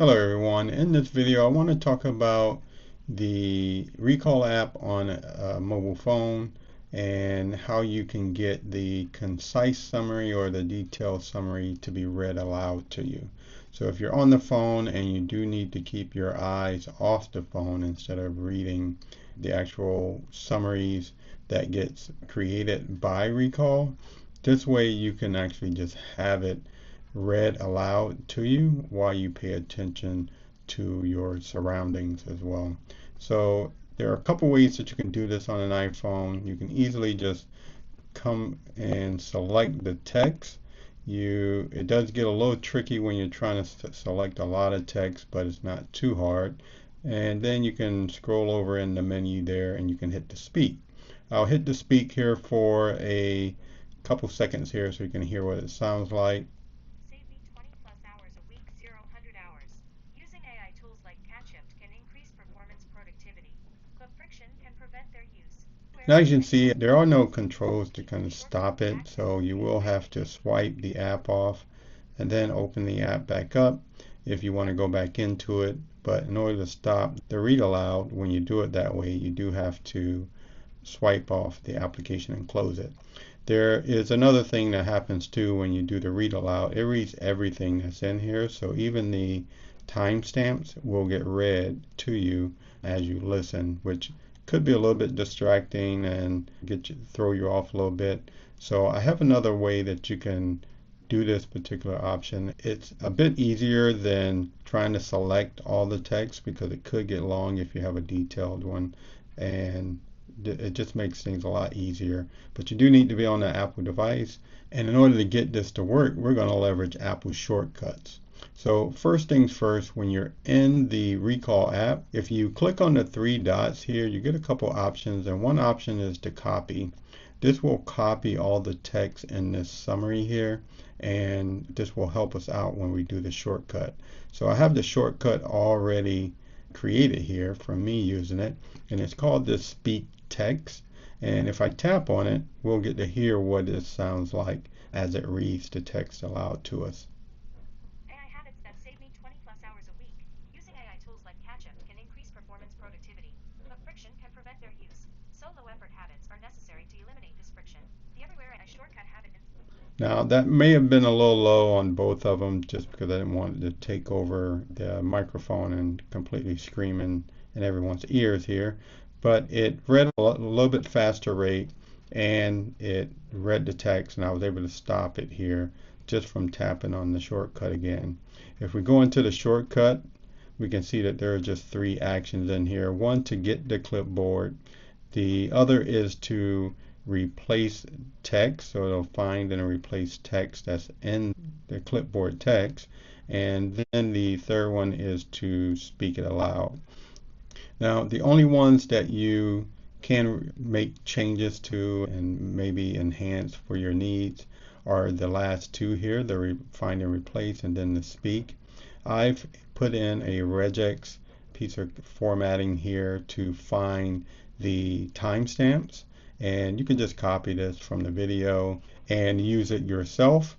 Hello everyone. In this video I want to talk about the Recall app on a mobile phone and how you can get the concise summary or the detailed summary to be read aloud to you. So if you're on the phone and you do need to keep your eyes off the phone instead of reading the actual summaries that gets created by Recall, this way you can actually just have it read aloud to you while you pay attention to your surroundings as well. So there are a couple ways that you can do this on an iPhone. You can easily just come and select the text. It does get a little tricky when you're trying to select a lot of text, but it's not too hard. And then you can scroll over in the menu there and you can hit the speak. I'll hit the speak here for a couple seconds here so you can hear what it sounds like. Save me 20 plus hours a week, 0-100 hours. Using AI tools like Catchift can increase performance productivity, but friction can prevent their use. Now, as you can see, there are no controls to kind of stop it, so you will have to swipe the app off and then open the app back up if you want to go back into it. But in order to stop the read aloud, when you do it that way, you do have to swipe off the application and close it. There is another thing that happens too when you do the read aloud. It reads everything that's in here, so even the timestamps will get read to you as you listen, which could be a little bit distracting and throw you off a little bit. So I have another way that you can do this particular option. It's a bit easier than trying to select all the text because it could get long if you have a detailed one, and it just makes things a lot easier. But you do need to be on the Apple device, and in order to get this to work, we're going to leverage Apple shortcuts. So first things first, when you're in the Recall app, if you click on the three dots here, you get a couple options, and one option is to copy. This will copy all the text in this summary here, and this will help us out when we do the shortcut. So I have the shortcut already created here from me using it, and it's called this speak text. And if I tap on it, we'll get to hear what it sounds like as it reads the text aloud to us. AI habits that save me 20 plus hours a week. Using AI tools like Catchift can increase performance productivity, but friction can prevent their use. Solo effort habits are necessary to eliminate this friction. The everywhere AI shortcut habit. Now that may have been a little low on both of them just because I didn't want it to take over the microphone and completely scream in everyone's ears here. But it read a little bit faster rate, and it read the text, and I was able to stop it here just from tapping on the shortcut again. If we go into the shortcut, we can see that there are just three actions in here. One, to get the clipboard. The other is to replace text, so it'll find and replace text that's in the clipboard text. And then the third one is to speak it aloud. Now, the only ones that you can make changes to and maybe enhance for your needs are the last two here, the find and replace and then the speak. I've put in a regex piece of formatting here to find the timestamps, and you can just copy this from the video and use it yourself.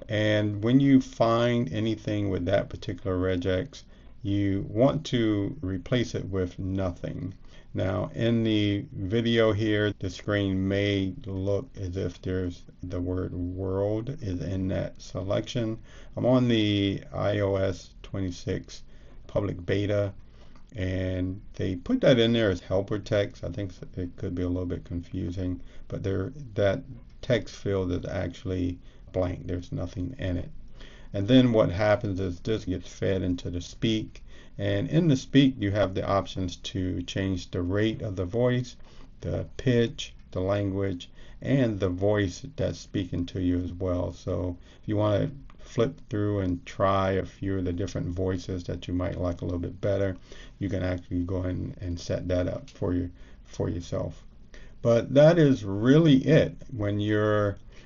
And when you find anything with that particular regex, you want to replace it with nothing. Now in the video here, the screen may look as if there's the word world is in that selection. I'm on the iOS 26 public beta, and they put that in there as helper text. I think it could be a little bit confusing, but that text field is actually blank. There's nothing in it. And then what happens is this gets fed into the speak. And in the speak, you have the options to change the rate of the voice, the pitch, the language, and the voice that's speaking to you as well. So if you want to flip through and try a few of the different voices that you might like a little bit better, you can actually go in and set that up for yourself. But that is really it.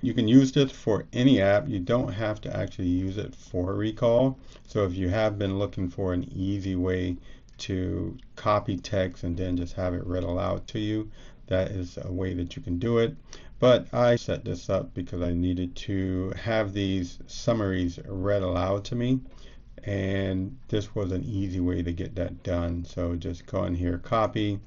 You can use this for any app. You don't have to actually use it for Recall. So if you have been looking for an easy way to copy text and then just have it read aloud to you, that is a way that you can do it. But I set this up because I needed to have these summaries read aloud to me. and this was an easy way to get that done. So just go in here, copy,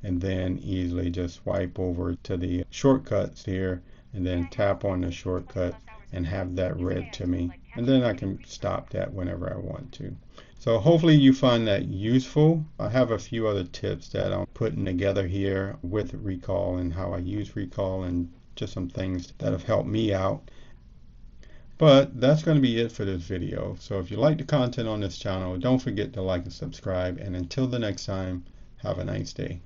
and then easily just swipe over to the shortcuts here and then tap on the shortcut and have that read to me. And then I can stop that whenever I want to. So hopefully you find that useful. I have a few other tips that I'm putting together here with recall and how I use recall and just some things that have helped me out. But that's going to be it for this video. So if you like the content on this channel, don't forget to like and subscribe. And until the next time, have a nice day.